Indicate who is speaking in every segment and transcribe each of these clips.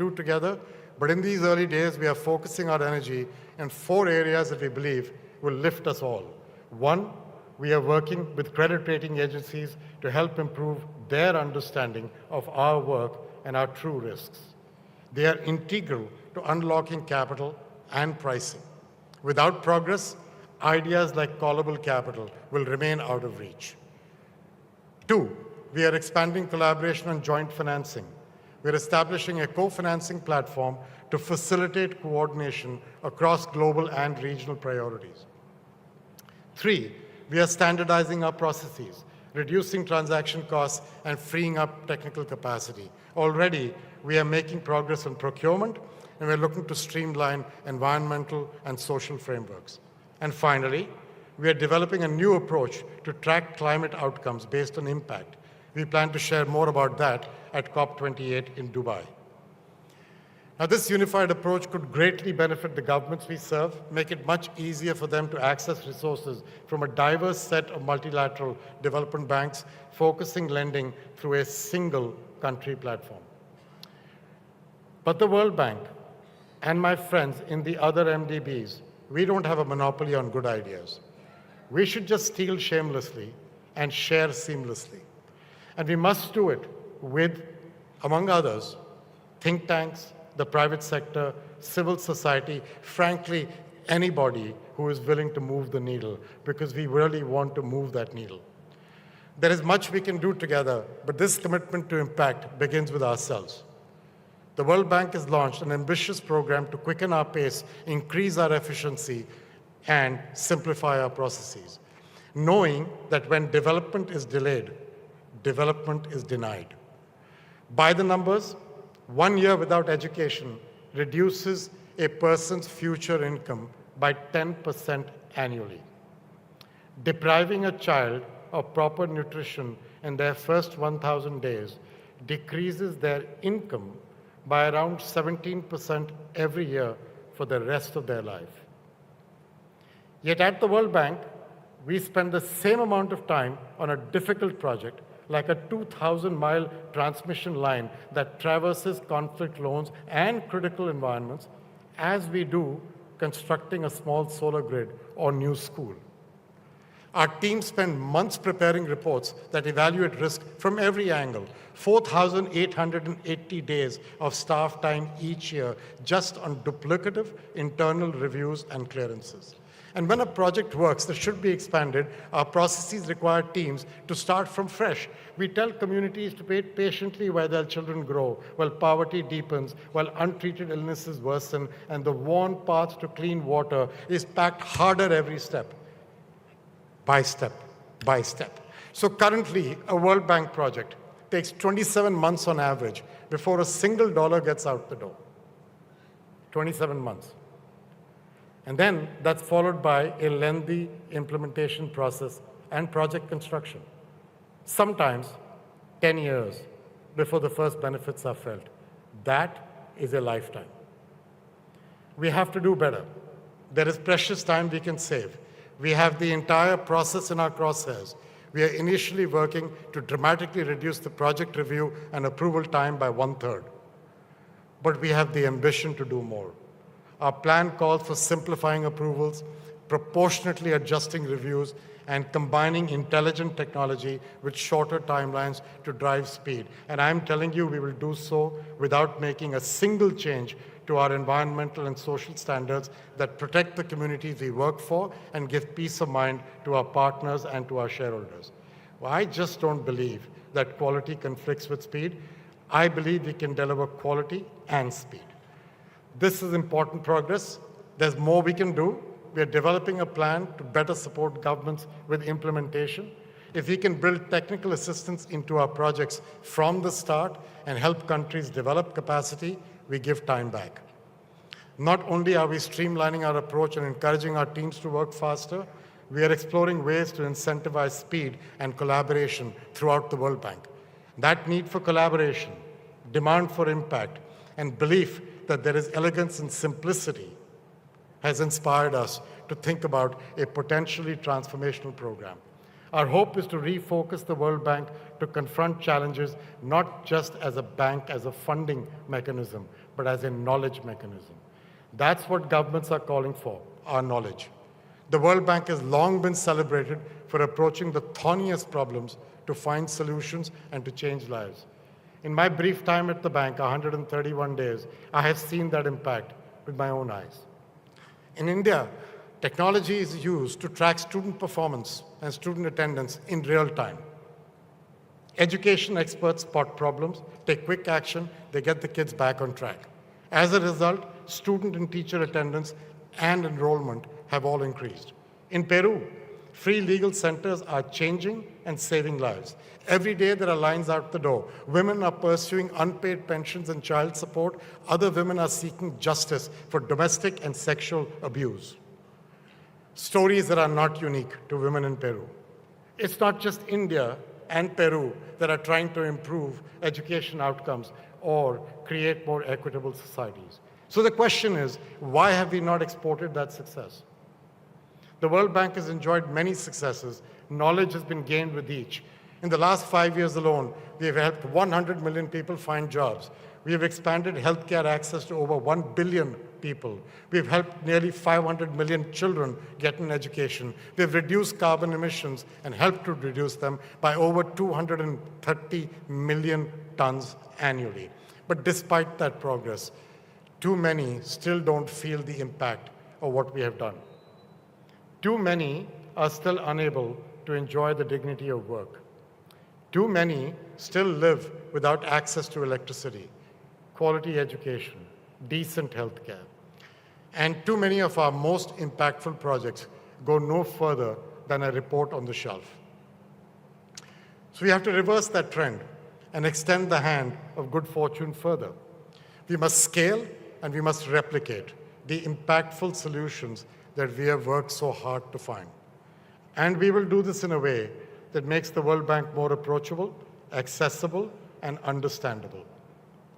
Speaker 1: do together, but in these early days, we are focusing our energy in 4 areas that we believe will lift us all. 1, we are working with credit rating agencies to help improve their understanding of our work and our true risks. They are integral to unlocking capital and pricing. Without progress, ideas like callable capital will remain out of reach. 2, we are expanding collaboration on joint financing. We're establishing a co-financing platform to facilitate coordination across global and regional priorities. 3, we are standardizing our processes, reducing transaction costs and freeing up technical capacity. Already, we are making progress on procurement, and we're looking to streamline environmental and social frameworks. And finally, we are developing a new approach to track climate outcomes based on impact. We plan to share more about that at COP28 in Dubai. Now, this unified approach could greatly benefit the governments we serve, make it much easier for them to access resources from a diverse set of multilateral development banks, focusing lending through a single country platform. But the World Bank and my friends in the other MDBs, we don't have a monopoly on good ideas. We should just steal shamelessly and share seamlessly. And we must do it with, among others, think tanks, the private sector, civil society, frankly, anybody who is willing to move the needle, because we really want to move that needle. There is much we can do together, but this commitment to impact begins with ourselves. The World Bank has launched an ambitious program to quicken our pace, increase our efficiency, and simplify our processes, knowing that when development is delayed, development is denied. By the numbers, 1 year without education reduces a person's future income by 10% annually. Depriving a child of proper nutrition in their first 1,000 days decreases their income by around 17% every year for the rest of their life. Yet at the World Bank, we spend the same amount of time on a difficult project like a 2,000-mile transmission line that traverses conflict zones and critical environments, as we do constructing a small solar grid or new school. Our teams spend months preparing reports that evaluate risk from every angle, 4,880 days of staff time each year just on duplicative internal reviews and clearances. And when a project works that should be expanded, our processes require teams to start from fresh. We tell communities to wait patiently while their children grow, while poverty deepens, while untreated illnesses worsen, and the worn path to clean water is packed harder every step, by step, by step. So currently, a World Bank project takes 27 months on average before a single dollar gets out the door. 27 months. And then that's followed by a lengthy implementation process and project construction. Sometimes 10 years before the first benefits are felt. That is a lifetime. We have to do better. There is precious time we can save. We have the entire process in our crosshairs. We are initially working to dramatically reduce the project review and approval time by 1/3. But we have the ambition to do more. Our plan calls for simplifying approvals, proportionately adjusting reviews, and combining intelligent technology with shorter timelines to drive speed. And I'm telling you, we will do so without making a single change to our environmental and social standards that protect the communities we work for and give peace of mind to our partners and to our shareholders. Well, I just don't believe that quality conflicts with speed. I believe we can deliver quality and speed. This is important progress. There's more we can do. We are developing a plan to better support governments with implementation. If we can build technical assistance into our projects from the start and help countries develop capacity, we give time back. Not only are we streamlining our approach and encouraging our teams to work faster, we are exploring ways to incentivize speed and collaboration throughout the World Bank. That need for collaboration, demand for impact, and belief that there is elegance and simplicity has inspired us to think about a potentially transformational program. Our hope is to refocus the World Bank to confront challenges not just as a bank, as a funding mechanism, but as a knowledge mechanism. That's what governments are calling for, our knowledge. The World Bank has long been celebrated for approaching the thorniest problems to find solutions and to change lives. In my brief time at the bank, 131 days, I have seen that impact with my own eyes. In India, technology is used to track student performance and student attendance in real time. Education experts spot problems, take quick action, they get the kids back on track. As a result, student and teacher attendance and enrollment have all increased. In Peru, free legal centers are changing and saving lives. Every day there are lines out the door. Women are pursuing unpaid pensions and child support. Other women are seeking justice for domestic and sexual abuse. Stories that are not unique to women in Peru. It's not just India and Peru that are trying to improve education outcomes or create more equitable societies. So the question is, why have we not exported that success? The World Bank has enjoyed many successes. Knowledge has been gained with each. In the last 5 years alone, we have helped 100 million people find jobs. We have expanded healthcare access to over 1 billion people. We have helped nearly 500 million children get an education. We have reduced carbon emissions and helped to reduce them by over 230 million tons annually. But despite that progress, too many still don't feel the impact of what we have done. Too many are still unable to enjoy the dignity of work. Too many still live without access to electricity, quality education, decent health care. And too many of our most impactful projects go no further than a report on the shelf. So we have to reverse that trend and extend the hand of good fortune further. We must scale and we must replicate the impactful solutions that we have worked so hard to find. And we will do this in a way that makes the World Bank more approachable, accessible, and understandable.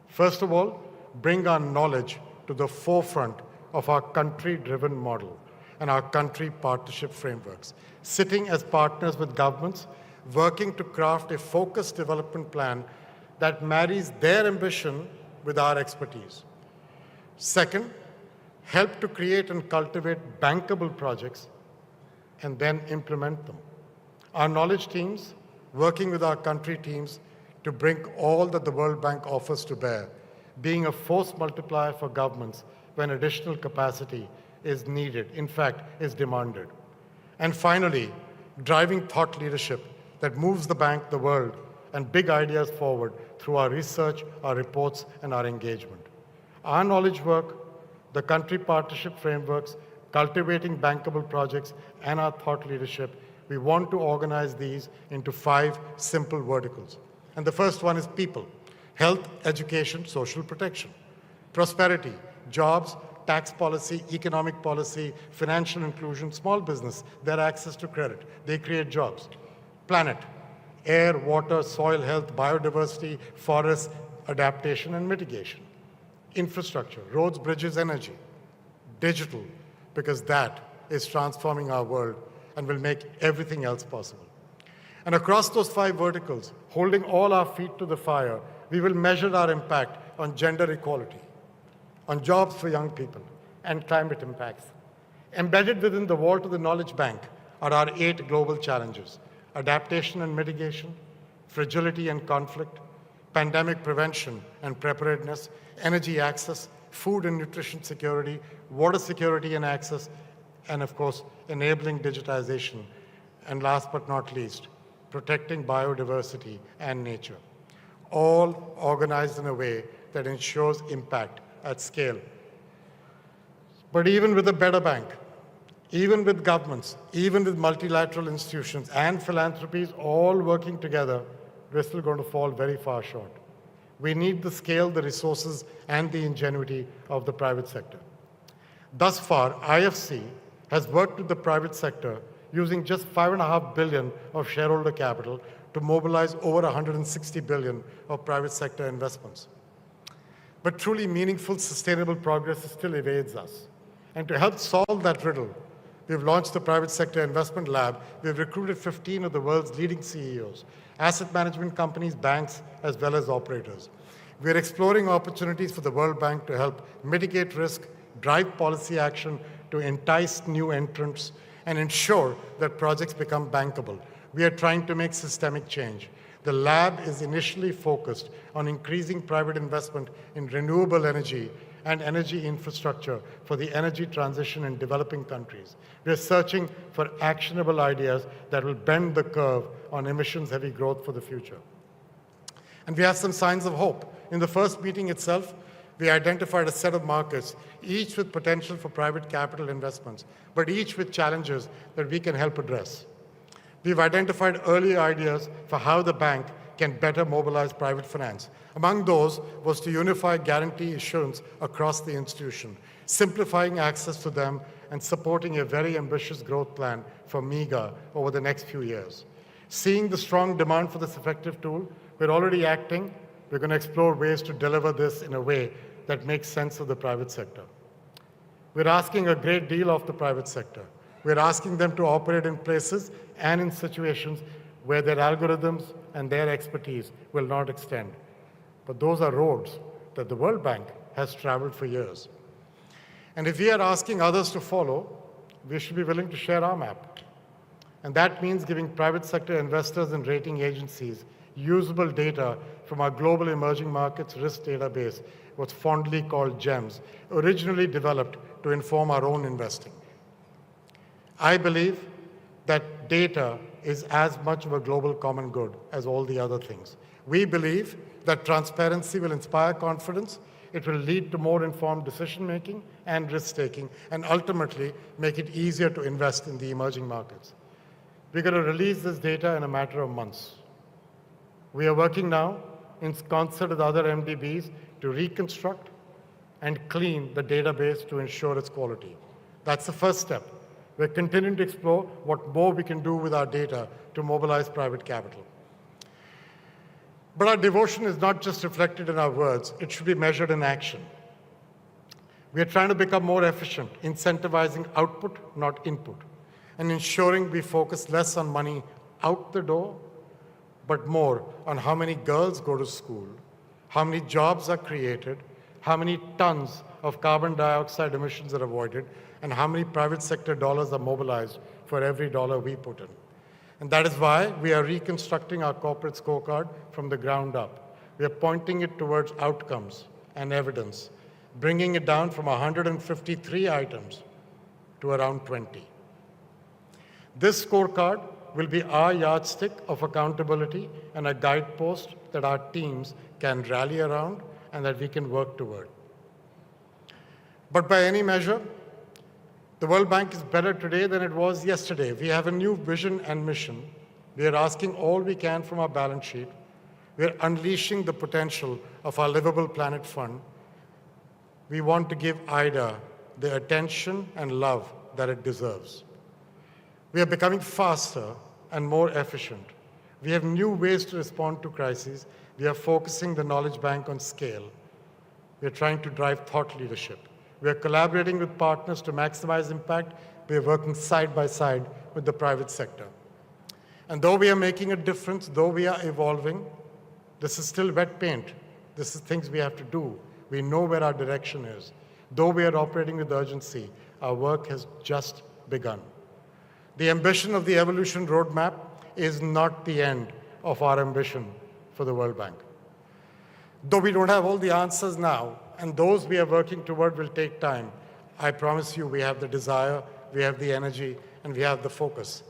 Speaker 1: First of all, bring our knowledge to the forefront of our country-driven model and our country partnership frameworks, sitting as partners with governments, working to craft a focused development plan that marries their ambition with our expertise. Second, help to create and cultivate bankable projects and then implement them. Our knowledge teams, working with our country teams to bring all that the World Bank offers to bear, being a force multiplier for governments when additional capacity is needed, in fact, is demanded. And finally, driving thought leadership that moves the bank, the world, and big ideas forward through our research, our reports, and our engagement. Our knowledge work, the country partnership frameworks, cultivating bankable projects, and our thought leadership, we want to organize these into 5 simple verticals. And the first one is people: health, education, social protection; prosperity, jobs, tax policy, economic policy, financial inclusion, small business, their access to credit, they create jobs; planet, air, water, soil health, biodiversity, forests, adaptation and mitigation; infrastructure, roads, bridges, energy; digital, because that is transforming our world and will make everything else possible. And across those 5 verticals, holding all our feet to the fire, we will measure our impact on gender equality, on jobs for young people, and climate impacts. Embedded within the vault of the Knowledge Bank are our 8 global challenges: adaptation and mitigation, fragility and conflict, pandemic prevention and preparedness, energy access, food and nutrition security, water security and access, and of course, enabling digitization, and last but not least, protecting biodiversity and nature, all organized in a way that ensures impact at scale. But even with a better bank, even with governments, even with multilateral institutions and philanthropies all working together, we're still going to fall very far short. We need the scale, the resources, and the ingenuity of the private sector. Thus far, IFC has worked with the private sector using just $5.5 billion of shareholder capital to mobilize over $160 billion of private sector investments. But truly meaningful, sustainable progress still evades us. And to help solve that riddle, We've launched the Private Sector Investment Lab. We've recruited 15 of the world's leading CEOs, asset management companies, banks, as well as operators. We're exploring opportunities for the World Bank to help mitigate risk, drive policy action to entice new entrants, and ensure that projects become bankable. We are trying to make systemic change. The lab is initially focused on increasing private investment in renewable energy and energy infrastructure for the energy transition in developing countries. We are searching for actionable ideas that will bend the curve on emissions-heavy growth for the future. And we have some signs of hope. In the first meeting itself, we identified a set of markets, each with potential for private capital investments, but each with challenges that we can help address. We've identified early ideas for how the bank can better mobilize private finance. Among those was to unify guarantee issuance across the institution, simplifying access to them and supporting a very ambitious growth plan for MEGA over the next few years. Seeing the strong demand for this effective tool, we're already acting. We're going to explore ways to deliver this in a way that makes sense of the private sector. We're asking a great deal of the private sector. We're asking them to operate in places and in situations where their algorithms and their expertise will not extend. But those are roads that the World Bank has traveled for years. And if we are asking others to follow, we should be willing to share our map. And that means giving private sector investors and rating agencies usable data from our global emerging markets risk database, what's fondly called GEMS, originally developed to inform our own investing. I believe that data is as much of a global common good as all the other things. We believe that transparency will inspire confidence, it will lead to more informed decision-making and risk-taking, and ultimately make it easier to invest in the emerging markets. We're going to release this data in a matter of months. We are working now in concert with other MDBs to reconstruct and clean the database to ensure its quality. That's the first step. We're continuing to explore what more we can do with our data to mobilize private capital. But our devotion is not just reflected in our words, it should be measured in action. We are trying to become more efficient, incentivizing output, not input, and ensuring we focus less on money out the door, but more on how many girls go to school, how many jobs are created, how many tons of carbon dioxide emissions are avoided, and how many private sector dollars are mobilized for every dollar we put in. And that is why we are reconstructing our corporate scorecard from the ground up. We are pointing it towards outcomes and evidence, bringing it down from 153 items to around 20. This scorecard will be our yardstick of accountability and a guidepost that our teams can rally around and that we can work toward. But by any measure, the World Bank is better today than it was yesterday. We have a new vision and mission. We are asking all we can from our balance sheet. We are unleashing the potential of our Livable Planet Fund. We want to give IDA the attention and love that it deserves. We are becoming faster and more efficient. We have new ways to respond to crises. We are focusing the Knowledge Bank on scale. We are trying to drive thought leadership. We are collaborating with partners to maximize impact. We are working side by side with the private sector. And though we are making a difference, though we are evolving, this is still wet paint. This is things we have to do. We know where our direction is. Though we are operating with urgency, our work has just begun. The ambition of the evolution roadmap is not the end of our ambition for the World Bank. Though we don't have all the answers now, and those we are working toward will take time, I promise you we have the desire, we have the energy, and we have the focus.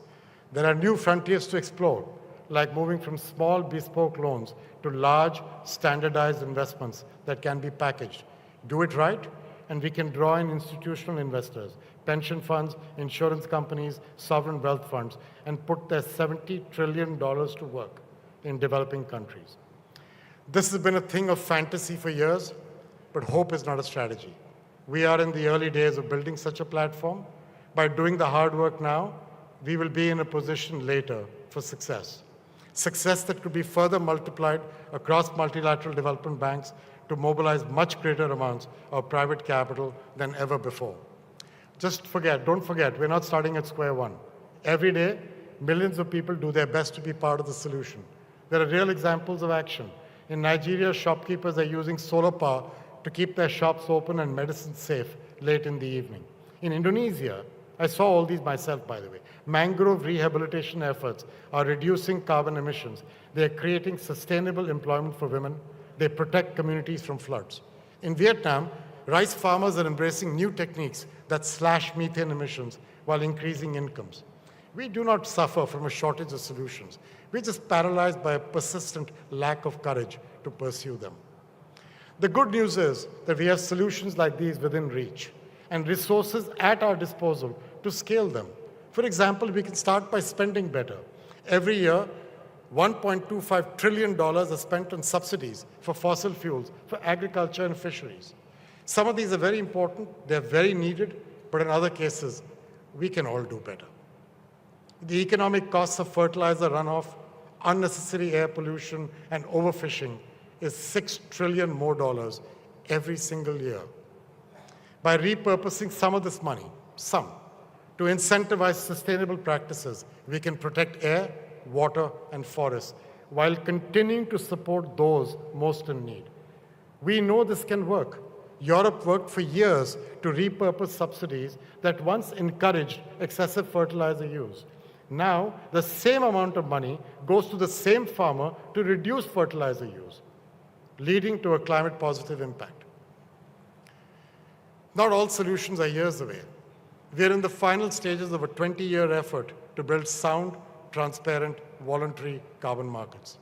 Speaker 1: There are new frontiers to explore, like moving from small bespoke loans to large standardized investments that can be packaged. Do it right, and we can draw in institutional investors, pension funds, insurance companies, sovereign wealth funds, and put their $70 trillion to work in developing countries. This has been a thing of fantasy for years, but hope is not a strategy. We are in the early days of building such a platform. By doing the hard work now, we will be in a position later for success. Success that could be further multiplied across multilateral development banks to mobilize much greater amounts of private capital than ever before. Don't forget, we're not starting at square one. Every day, millions of people do their best to be part of the solution. There are real examples of action. In Nigeria, shopkeepers are using solar power to keep their shops open and medicines safe late in the evening. In Indonesia, I saw all these myself, by the way. Mangrove rehabilitation efforts are reducing carbon emissions. They are creating sustainable employment for women. They protect communities from floods. In Vietnam, rice farmers are embracing new techniques that slash methane emissions while increasing incomes. We do not suffer from a shortage of solutions. We're just paralyzed by a persistent lack of courage to pursue them. The good news is that we have solutions like these within reach and resources at our disposal to scale them. For example, we can start by spending better. Every year, $1.25 trillion are spent on subsidies for fossil fuels, for agriculture and fisheries. Some of these are very important, they're very needed, but in other cases, we can all do better. The economic costs of fertilizer runoff, unnecessary air pollution, and overfishing is $6 trillion more every single year. By repurposing some of this money, to incentivize sustainable practices, we can protect air, water, and forests while continuing to support those most in need. We know this can work. Europe worked for years to repurpose subsidies that once encouraged excessive fertilizer use. Now, the same amount of money goes to the same farmer to reduce fertilizer use, leading to a climate-positive impact. Not all solutions are years away. We are in the final stages of a 20-year effort to build sound, transparent, voluntary carbon markets.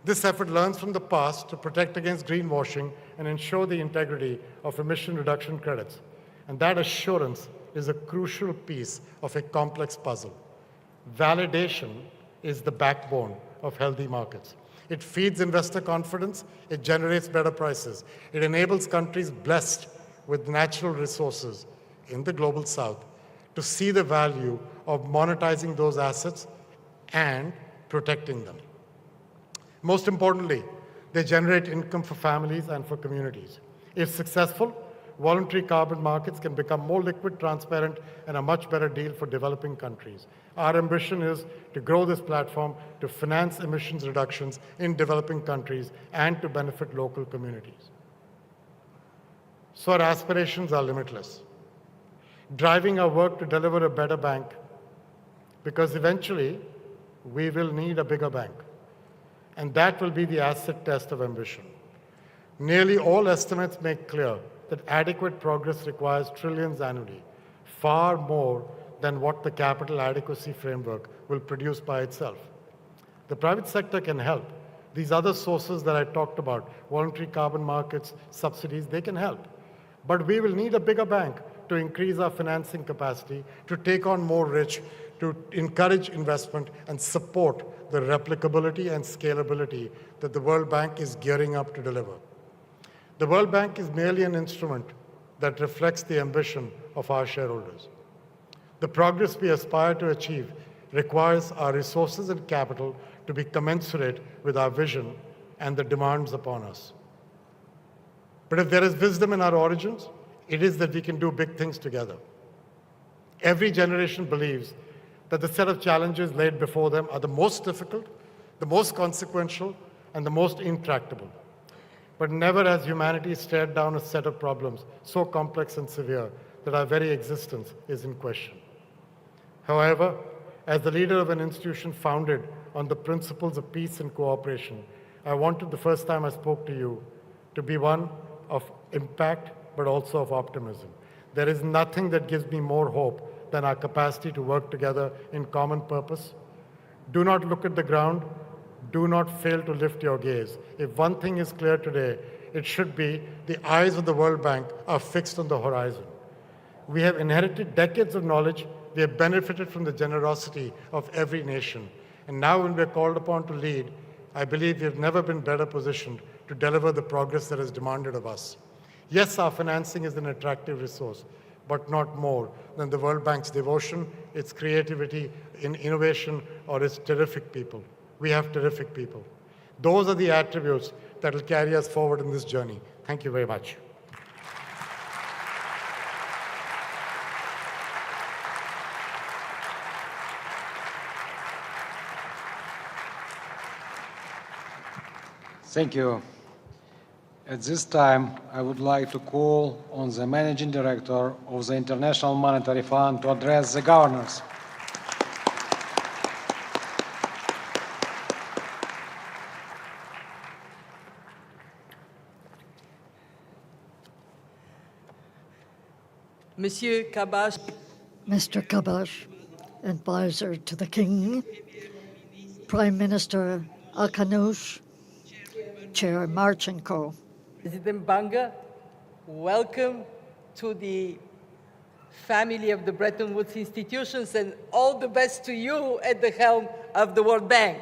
Speaker 1: This effort learns from the past to protect against greenwashing and ensure the integrity of emission reduction credits. And that assurance is a crucial piece of a complex puzzle. Validation is the backbone of healthy markets. It feeds investor confidence, it generates better prices, it enables countries blessed with natural resources in the global south to see the value of monetizing those assets and protecting them. Most importantly, they generate income for families and for communities. If successful, voluntary carbon markets can become more liquid, transparent, and a much better deal for developing countries. Our ambition is to grow this platform to finance emissions reductions in developing countries and to benefit local communities. So our aspirations are limitless, driving our work to deliver a better bank, because eventually we will need a bigger bank, and that will be the acid test of ambition. Nearly all estimates make clear that adequate progress requires trillions annually, far more than what the capital adequacy framework will produce by itself. The private sector can help. These other sources that I talked about, voluntary carbon markets, subsidies, they can help. But we will need a bigger bank to increase our financing capacity, to take on more risk, to encourage investment and support the replicability and scalability that the World Bank is gearing up to deliver. The World Bank is merely an instrument that reflects the ambition of our shareholders. The progress we aspire to achieve requires our resources and capital to be commensurate with our vision and the demands upon us. But if there is wisdom in our origins, it is that we can do big things together. Every generation believes that the set of challenges laid before them are the most difficult, the most consequential, and the most intractable. But never has humanity stared down a set of problems so complex and severe that our very existence is in question. However, as the leader of an institution founded on the principles of peace and cooperation, I wanted the first time I spoke to you to be one of impact, but also of optimism. There is nothing that gives me more hope than our capacity to work together in common purpose. Do not look at the ground. Do not fail to lift your gaze. If one thing is clear today, it should be the eyes of the World Bank are fixed on the horizon. We have inherited decades of knowledge. We have benefited from the generosity of every nation. And now when we are called upon to lead, I believe we have never been better positioned to deliver the progress that is demanded of us. Yes, our financing is an attractive resource, but not more than the World Bank's devotion, its creativity in innovation, or its terrific people. We have terrific people. Those are the attributes that will carry us forward in this journey. Thank you very much.
Speaker 2: Thank you. At this time, I would like to call on the Managing Director of the International Monetary Fund to address the governors.
Speaker 3: Monsieur Kabash,
Speaker 4: Mr. Kabash, advisor to the King, Prime Minister Akhanush, Chair Marchenko.
Speaker 3: President Banga, welcome to the family of the Bretton Woods institutions and all the best to you at the helm of the World Bank.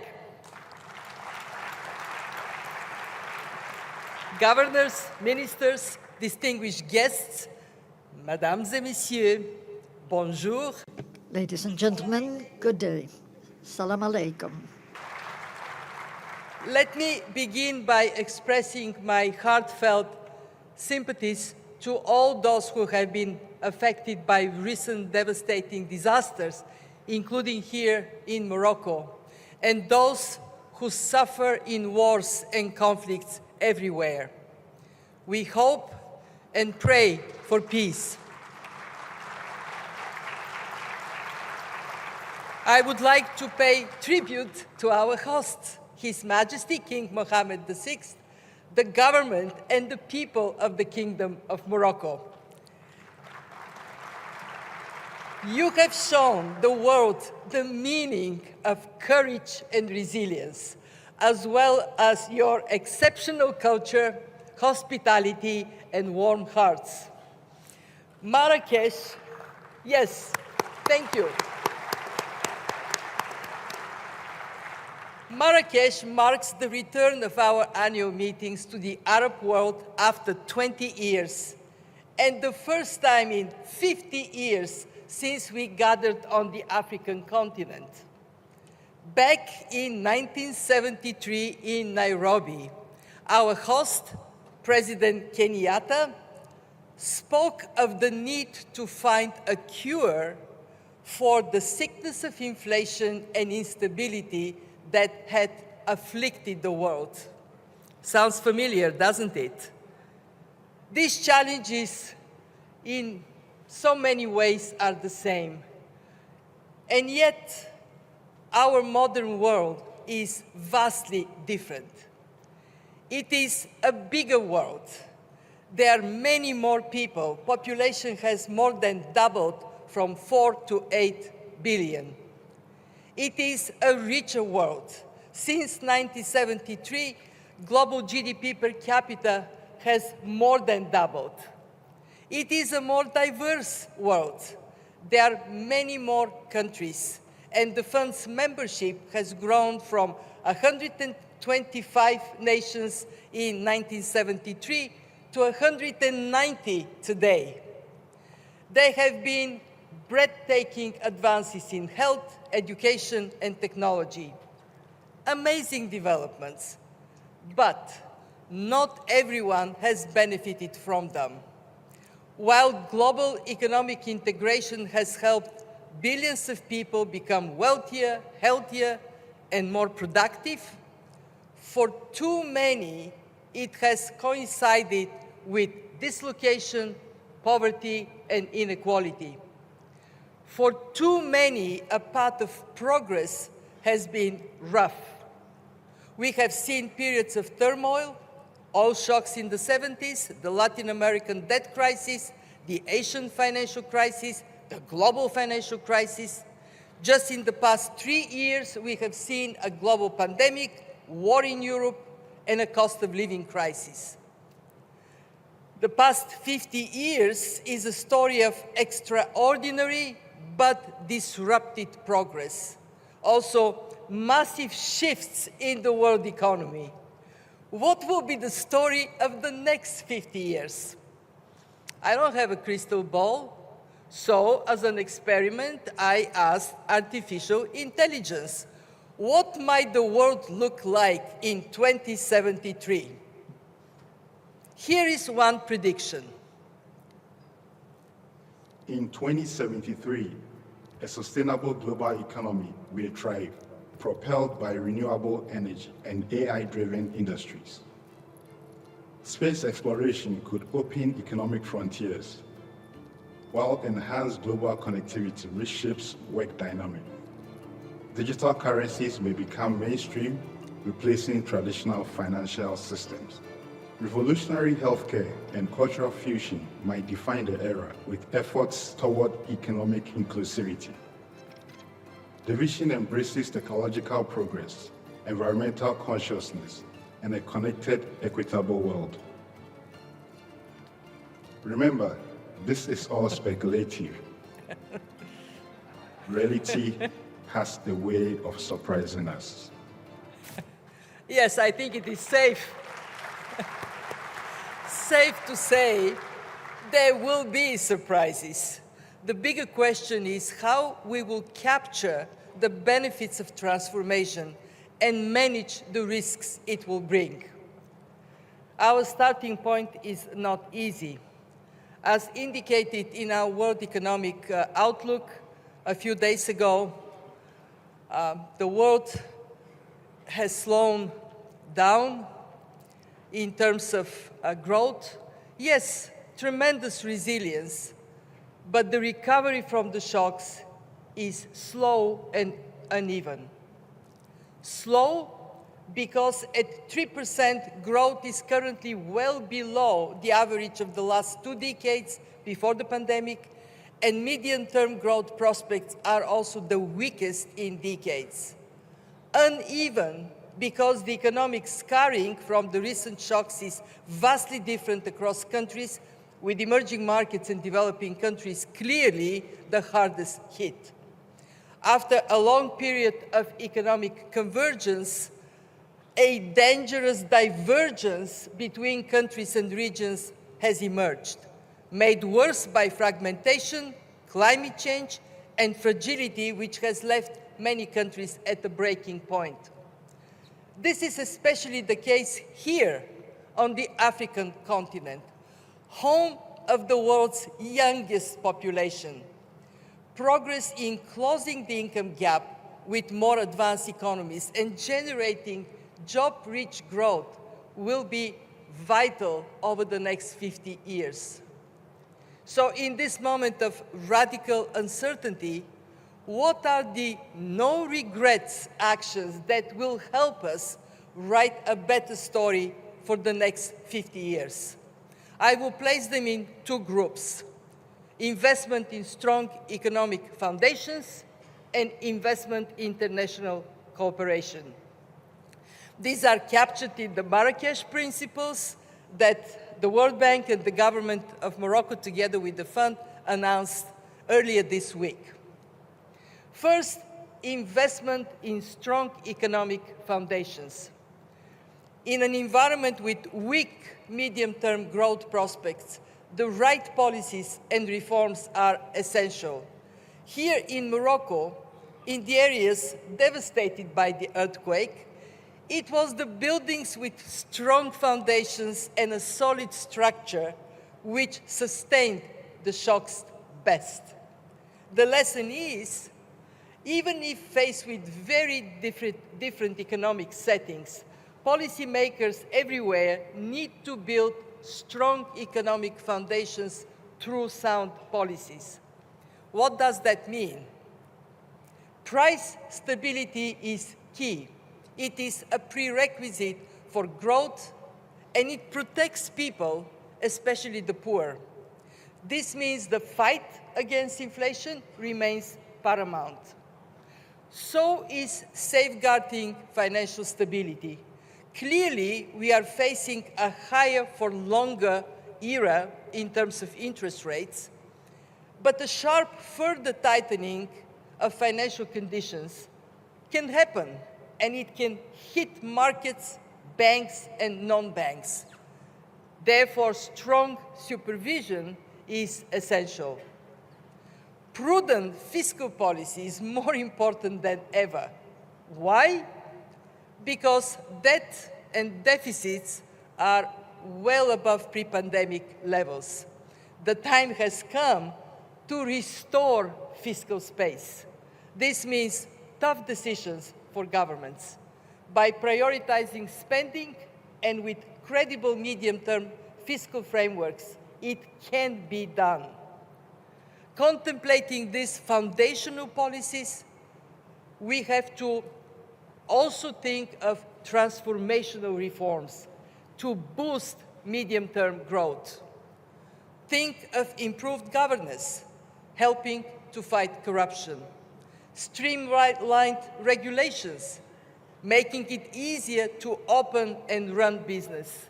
Speaker 3: Governors, ministers, distinguished guests, Mesdames et Messieurs, bonjour.
Speaker 4: Ladies and gentlemen, good day. Salam alaikum.
Speaker 3: Let me begin by expressing my heartfelt sympathies to all those who have been affected by recent devastating disasters, including here in Morocco, and those who suffer in wars and conflicts everywhere. We hope and pray for peace. I would like to pay tribute to our host, His Majesty King Mohammed VI, the government and the people of the Kingdom of Morocco. You have shown the world the meaning of courage and resilience, as well as your exceptional culture, hospitality, and warm hearts. Marrakesh, yes, thank you. Marrakesh marks the return of our annual meetings to the Arab world after 20 years, and the first time in 50 years since we gathered on the African continent. Back in 1973 in Nairobi, our host, President Kenyatta, spoke of the need to find a cure for the sickness of inflation and instability that had afflicted the world. Sounds familiar, doesn't it? These challenges, in so many ways, are the same. And yet, our modern world is vastly different. It is a bigger world. There are many more people. Population has more than doubled from 4 to 8 billion. It is a richer world. Since 1973, global GDP per capita has more than doubled. It is a more diverse world. There are many more countries, and the fund's membership has grown from 125 nations in 1973 to 190 today. There have been breathtaking advances in health, education, and technology. Amazing developments, but not everyone has benefited from them. While global economic integration has helped billions of people become wealthier, healthier, and more productive, for too many, it has coincided with dislocation, poverty, and inequality. For too many, a path of progress has been rough. We have seen periods of turmoil, oil shocks in the 70s, the Latin American debt crisis, the Asian financial crisis, the global financial crisis. Just in the past 3 years, we have seen a global pandemic, war in Europe, and a cost of living crisis. The past 50 years is a story of extraordinary but disrupted progress. Also, massive shifts in the world economy. What will be the story of the next 50 years? I don't have a crystal ball, so as an experiment, I asked artificial intelligence, what might the world look like in 2073? Here is one prediction.
Speaker 5: In 2073, a sustainable global economy will thrive. propelled by renewable energy and AI-driven industries. Space exploration could open economic frontiers, while enhanced global connectivity reshapes work dynamics. Digital currencies may become mainstream, replacing traditional financial systems. Revolutionary healthcare and cultural fusion might define the era, with efforts toward economic inclusivity. The vision embraces technological progress, environmental consciousness, and a connected, equitable world. Remember, this is all speculative. Reality has a way of surprising us.
Speaker 3: Yes, I think it is safe to say there will be surprises. The bigger question is how we will capture the benefits of transformation and manage the risks it will bring. Our starting point is not easy. As indicated in our World Economic Outlook a few days ago, the world has slowed down in terms of growth. Yes, tremendous resilience, but the recovery from the shocks is slow and uneven. Slow because at 3% growth is currently well below the average of the last 2 decades before the pandemic, and medium-term growth prospects are also the weakest in decades. Uneven because the economic scarring from the recent shocks is vastly different across countries, with emerging markets and developing countries clearly the hardest hit. After a long period of economic convergence, a dangerous divergence between countries and regions has emerged, made worse by fragmentation, climate change, and fragility, which has left many countries at the breaking point. This is especially the case here on the African continent, home of the world's youngest population. Progress in closing the income gap with more advanced economies and generating job-rich growth will be vital over the next 50 years. So in this moment of radical uncertainty, what are the no-regrets actions that will help us write a better story for the next 50 years? I will place them in 2 groups: investment in strong economic foundations and investment in international cooperation. These are captured in the Marrakesh Principles that the World Bank and the government of Morocco, together with the fund, announced earlier this week. First, investment in strong economic foundations. In an environment with weak medium-term growth prospects, the right policies and reforms are essential. Here in Morocco, in the areas devastated by the earthquake, it was the buildings with strong foundations and a solid structure which sustained the shocks best. The lesson is, even if faced with very different economic settings, policymakers everywhere need to build strong economic foundations through sound policies. What does that mean? Price stability is key. It is a prerequisite for growth, and it protects people, especially the poor. This means the fight against inflation remains paramount. So is safeguarding financial stability. Clearly, we are facing a higher for longer era in terms of interest rates, but a sharp further tightening of financial conditions can happen, and it can hit markets, banks, and non-banks. Therefore, strong supervision is essential. Prudent fiscal policy is more important than ever. Why? Because debt and deficits are well above pre-pandemic levels. The time has come to restore fiscal space. This means tough decisions for governments. By prioritizing spending and with credible medium-term fiscal frameworks, it can be done. Contemplating these foundational policies, we have to also think of transformational reforms to boost medium-term growth. Think of improved governance, helping to fight corruption. Streamlined regulations, making it easier to open and run business.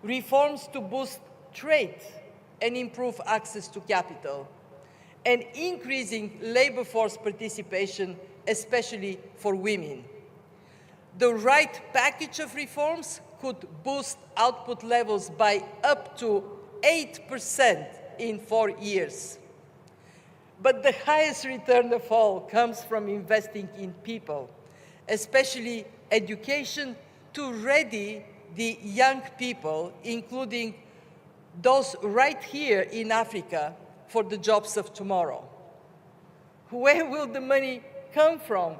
Speaker 3: Reforms to boost trade and improve access to capital. And increasing labor force participation, especially for women. The right package of reforms could boost output levels by up to 8% in 4 years. But the highest return of all comes from investing in people, especially education, to ready the young people, including those right here in Africa, for the jobs of tomorrow. Where will the money come from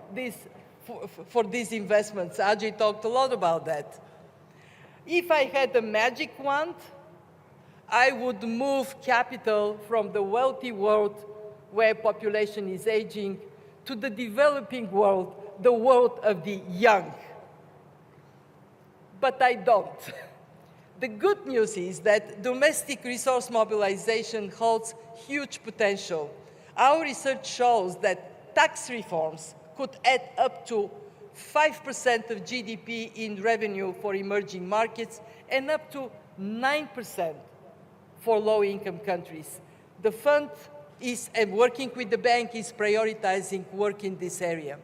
Speaker 3: for these investments? Ajay talked a lot about that. If I had a magic wand, I would move capital from the wealthy world where population is aging to the developing world, the world of the young. But I don't. The good news is that domestic resource mobilization holds huge potential. Our research shows that tax reforms could add up to 5% of GDP in revenue for emerging markets and up to 9% for low-income countries. The fund is, and working with the bank, is prioritizing work in this area.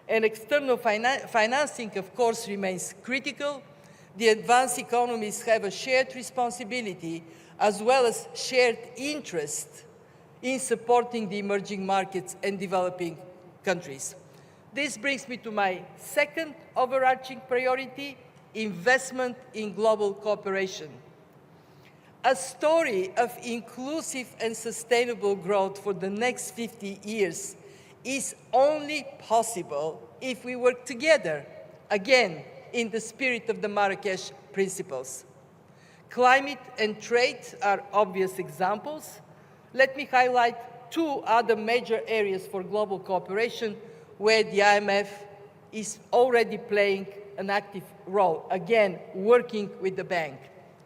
Speaker 3: And external financing, of course, remains critical. The advanced economies have a shared responsibility as well as shared interest in supporting the emerging markets and developing countries. This brings me to my second overarching priority, investment in global cooperation. A story of inclusive and sustainable growth for the next 50 years is only possible if we work together, again, in the spirit of the Marrakesh Principles. Climate and trade are obvious examples. Let me highlight two other major areas for global cooperation where the IMF is already playing an active role, again, working with the bank.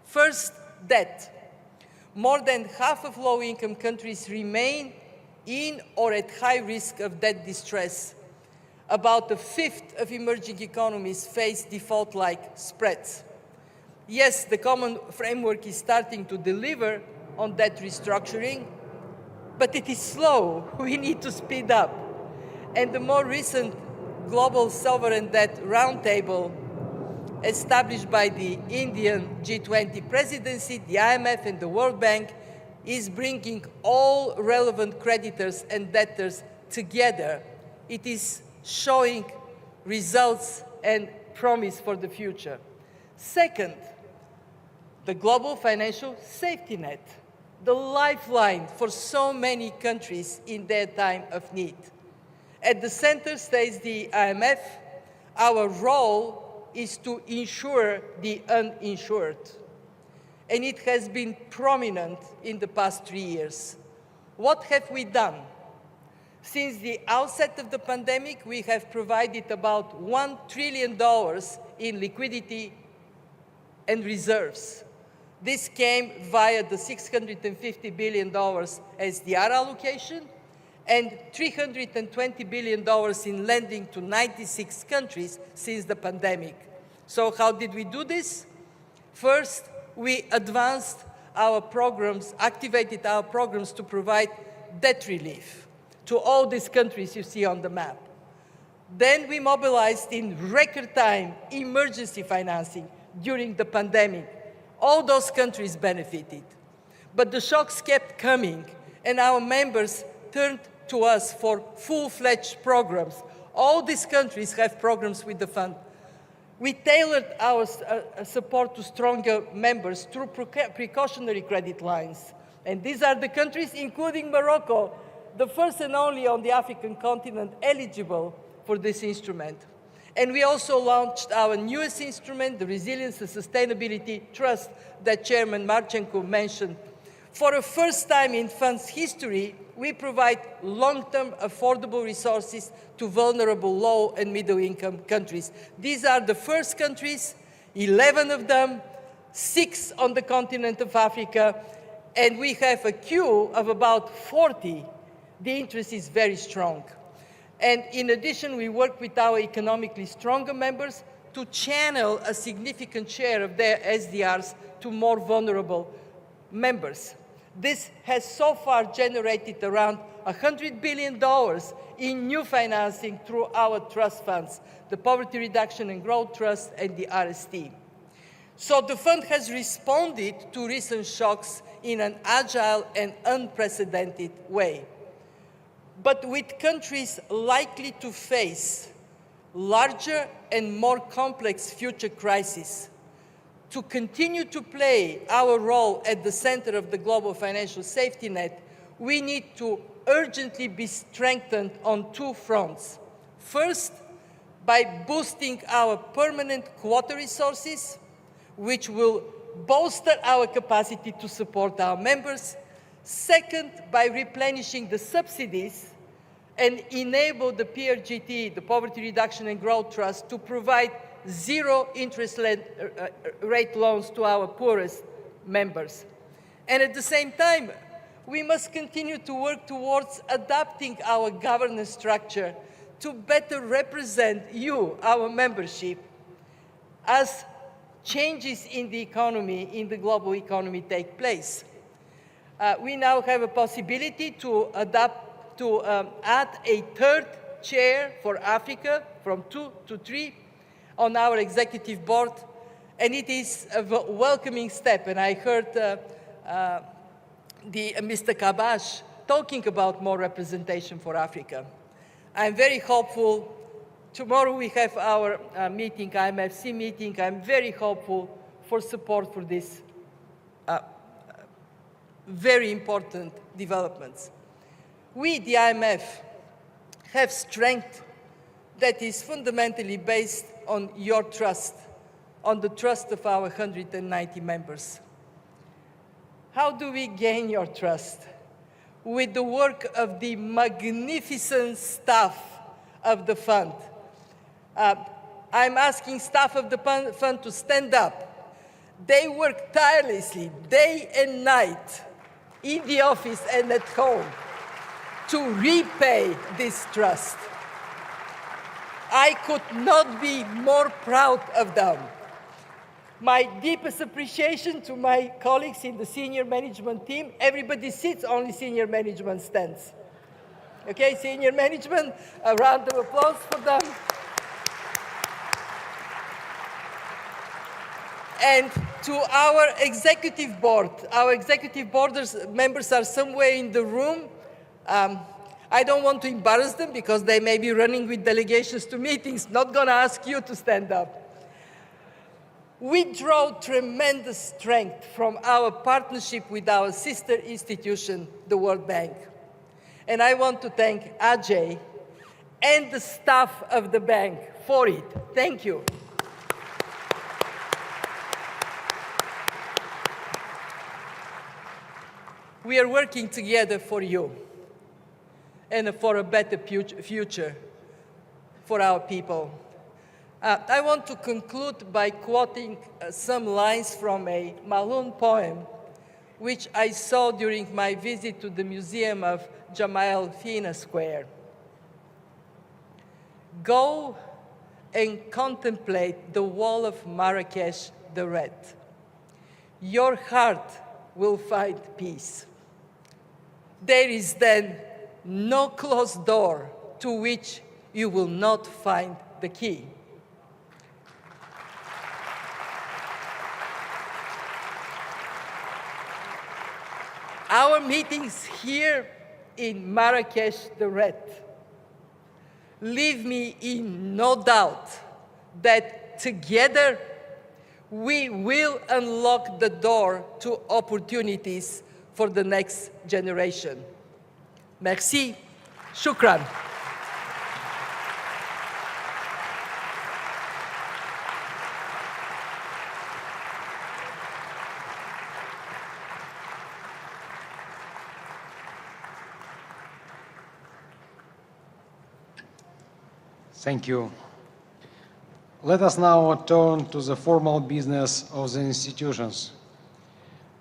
Speaker 3: First, debt. More than half of low-income countries remain in or at high risk of debt distress. About a fifth of emerging economies face default-like spreads. Yes, the common framework is starting to deliver on debt restructuring, but it is slow. We need to speed up. And the more recent Global Sovereign Debt Roundtable, established by the Indian G20 presidency, the IMF and the World Bank, is bringing all relevant creditors and debtors together. It is showing results and promise for the future. Second, the global financial safety net, the lifeline for so many countries in their time of need. At the center stays the IMF. Our role is to insure the uninsured. And it has been prominent in the past 3 years. What have we done? Since the outset of the pandemic, we have provided about $1 trillion in liquidity and reserves. This came via the $650 billion SDR allocation and $320 billion in lending to 96 countries since the pandemic. So how did we do this? First, we advanced our programs, activated our programs to provide debt relief to all these countries you see on the map. Then we mobilized in record time emergency financing during the pandemic. All those countries benefited. But the shocks kept coming, and our members turned to us for full-fledged programs. All these countries have programs with the fund. We tailored our support to stronger members through precautionary credit lines. And these are the countries, including Morocco, the first and only on the African continent eligible for this instrument. And we also launched our newest instrument, the Resilience and Sustainability Trust that Chairman Marchenko mentioned. For the first time in fund's history, we provide long-term affordable resources to vulnerable low and middle-income countries. These are the first countries, 11 of them, 6 on the continent of Africa, and we have a queue of about 40. The interest is very strong. And in addition, we work with our economically stronger members to channel a significant share of their SDRs to more vulnerable members. This has so far generated around $100 billion in new financing through our trust funds, the Poverty Reduction and Growth Trust and the RST. So the fund has responded to recent shocks in an agile and unprecedented way. But with countries likely to face larger and more complex future crises, to continue to play our role at the center of the global financial safety net, we need to urgently be strengthened on 2 fronts. First, by boosting our permanent quota resources, which will bolster our capacity to support our members. Second, by replenishing the subsidies and enable the PRGT, the Poverty Reduction and Growth Trust, to provide zero interest rate loans to our poorest members. And at the same time, we must continue to work towards adapting our governance structure to better represent you, our membership, as changes in the economy, in the global economy take place. We now have a possibility to add a 3rd chair for Africa from 2 to 3 on our executive board, and it is a welcoming step. And I heard Mr. Kabash talking about more representation for Africa. I'm very hopeful. Tomorrow we have our meeting, IMFC meeting. I'm very hopeful for support for these very important developments. We, the IMF, have strength that is fundamentally based on your trust, on the trust of our 190 members. How do we gain your trust? With the work of the magnificent staff of the fund. I'm asking staff of the fund to stand up. They work tirelessly, day and night, in the office and at home, to repay this trust. I could not be more proud of them. My deepest appreciation to my colleagues in the senior management team. Everybody sits, only senior management stands. Okay, senior management, a round of applause for them. And to our executive board members are somewhere in the room. I don't want to embarrass them because they may be running with delegations to meetings. Not going to ask you to stand up. We draw tremendous strength from our partnership with our sister institution, the World Bank. And I want to thank Ajay and the staff of the bank for it. Thank you. We are working together for you and for a better future for our people. I want to conclude by quoting some lines from a Malhoun poem, which I saw during my visit to the Museum of Jamal Fina Square. Go and contemplate the wall of Marrakesh the Red. Your heart will find peace. There is then no closed door to which you will not find the key. Our meetings here in Marrakesh the Red leave me in no doubt that together we will unlock the door to opportunities for the next generation. Merci. Shukran.
Speaker 2: Thank you. Let us now turn to the formal business of the institutions.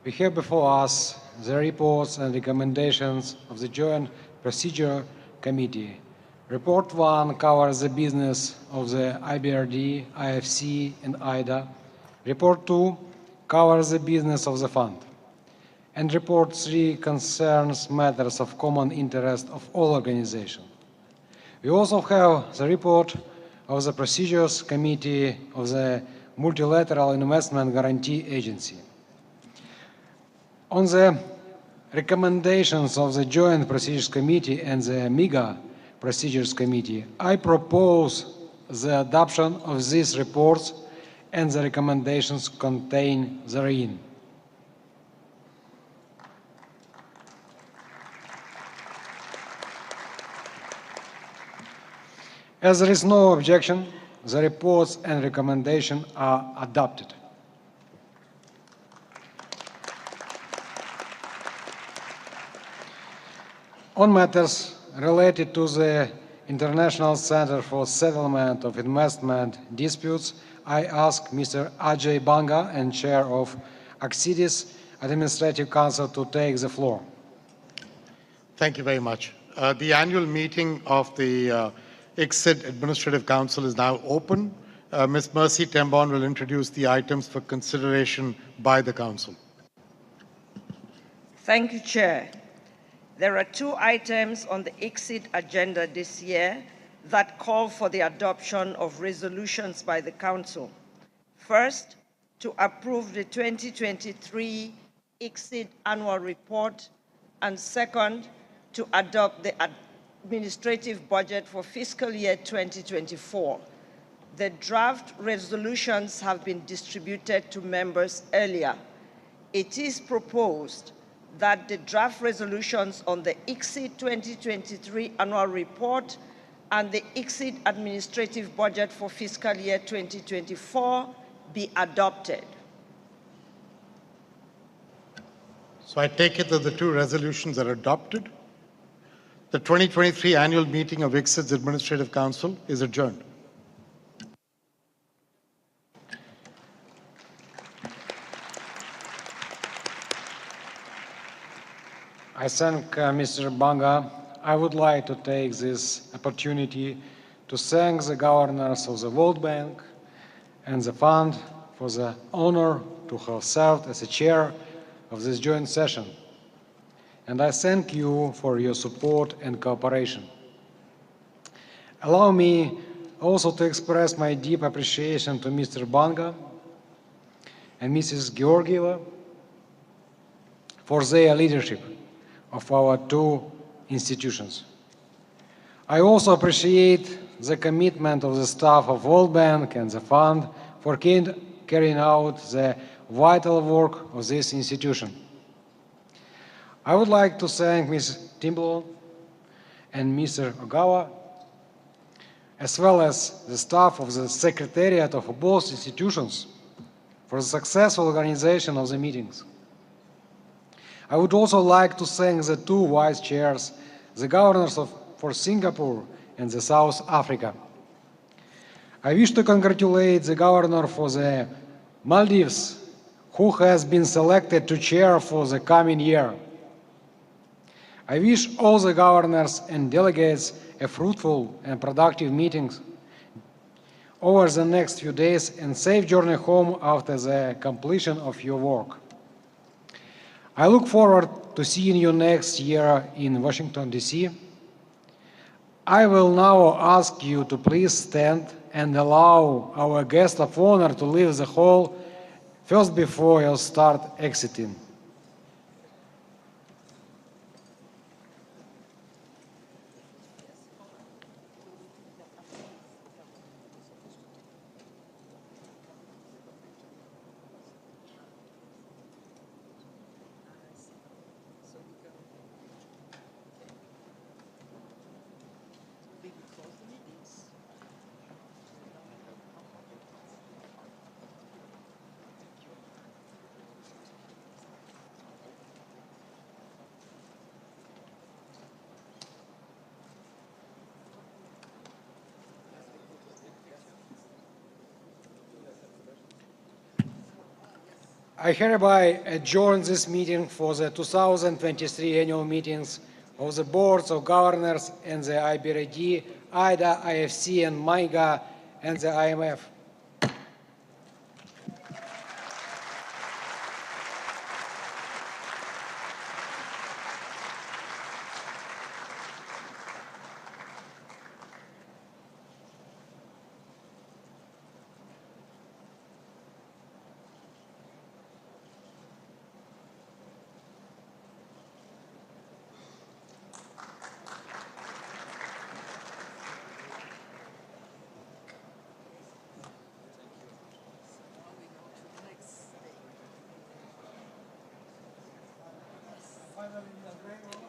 Speaker 2: We have before us the reports and recommendations of the Joint Procedure Committee. Report 1 covers the business of the IBRD, IFC, and IDA. Report 2 covers the business of the fund. And Report 3 concerns matters of common interest of all organizations. We also have the report of the Procedures Committee of the Multilateral Investment Guarantee Agency. On the recommendations of the Joint Procedures Committee and the MIGA Procedures Committee, I propose the adoption of these reports and the recommendations contained therein. As there is no objection, the reports and recommendations are adopted. On matters related to the International Center for Settlement of Investment Disputes, I ask Mr. Ajay Banga, and Chair of Accedis Administrative Council, to take the floor.
Speaker 1: Thank you very much. The annual meeting of the ICSID Administrative Council is now open. Ms. Mercy Tembon will introduce the items for consideration by the Council.
Speaker 6: Thank you, Chair. There are 2 items on the ICSID agenda this year that call for the adoption of resolutions by the Council. First, to approve the 2023 ICSID annual report, and second, to adopt the administrative budget for fiscal year 2024. The draft resolutions have been distributed to members earlier. It is proposed that the draft resolutions on the ICSID 2023 annual report and the ICSID administrative budget for fiscal year 2024 be adopted.
Speaker 1: So I take it that the 2 resolutions are adopted. The 2023 annual meeting of ICSID's Administrative Council is adjourned.
Speaker 2: I thank Mr. Banga. I would like to take this opportunity to thank the governors of the World Bank and the Fund for the honor to have served as a chair of this joint session. And I thank you for your support and cooperation. Allow me also to express my deep appreciation to Mr. Banga and Mrs. Georgieva for their leadership of our 2 institutions. I also appreciate the commitment of the staff of World Bank and the Fund for carrying out the vital work of this institution. I would like to thank Ms. Timblon and Mr. Ogawa, as well as the staff of the Secretariat of both institutions, for the successful organization of the meetings. I would also like to thank the 2 vice chairs, the governors for Singapore and the South Africa. I wish to congratulate the governor for the Maldives, who has been selected to chair for the coming year. I wish all the governors and delegates a fruitful and productive meetings over the next few days and safe journey home after the completion of your work. I look forward to seeing you next year in Washington, D.C. I will now ask you to please stand and allow our guest of honor to leave the hall first before you start exiting. I hereby adjourn this meeting for the 2023 annual meetings of the boards of governors and the IBRD, IDA, IFC, and MIGA, and the IMF.
Speaker 3: Finally,